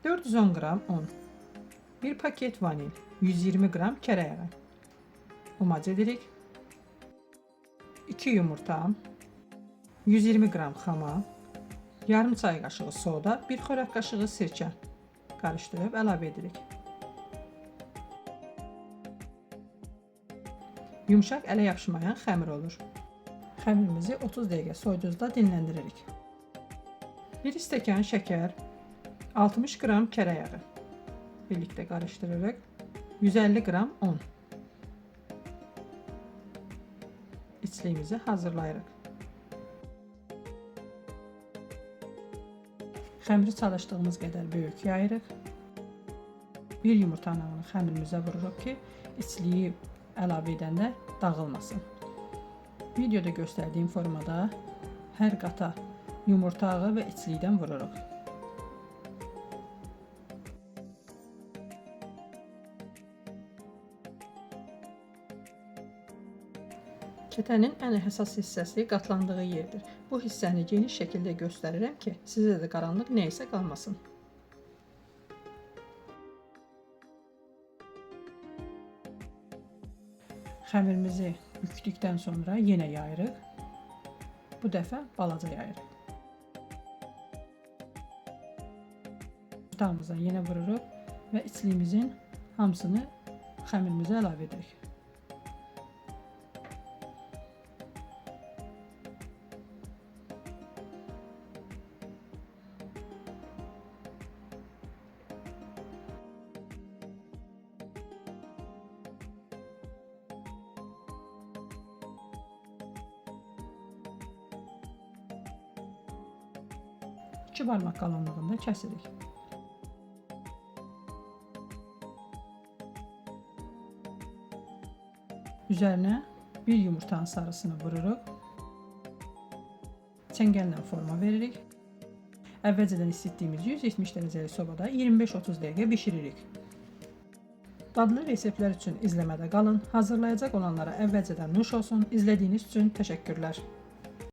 410 qram un, 1 paket vanil, 120 qram kərə yağı. Umac edirik. 2 yumurta, 120 qram xama, yarım çay qaşığı soda, 1 xörək qaşığı sirkə. Qarışdırıb əlavə edirik. Yumşaq ələ yapışmayan xəmir olur. Xəmirimizi 30 dəqiqə soyuducuda dinləndiririk. 1 stəkan şəkər, 60 qram kərə yağı. Birlikdə qarışdırırıq. 150 qram un. İçliyimizi hazırlayırıq. Xəmiri çalışdığımız qədər böyük yayırıq. 1 yumurtanın xəmirimizə vururuq ki, içliyi əlavə edəndə dağılmasın. Videoda göstərdiyim formada hər qata yumurta ağı və içlikdən vururuq. Kətənin ən həssas hissəsi qatlandığı yerdir. Bu hissəni geniş şəkildə göstərirəm ki, sizə də qaranlıq nə isə qalmasın. Xəmirimizi bükdükdən sonra yenə yayırıq. Bu dəfə balaca yayırıq. Yumurtamıza yenə vururuq və içliyimizin hamısını xəmirimizə əlavə edirik. İki barmaq qalınlığında kəsirik. Üzərinə bir yumurtanın sarısını vururuq. Çəngəllə forma veririk. Əvvəlcədən isitdiyimiz 170 dərəcəli sobada 25-30 dəqiqə bişiririk. Dadlı reseptlər üçün izləmədə qalın. Hazırlayacaq olanlara əvvəlcədən nuş olsun. İzlədiyiniz üçün təşəkkürlər.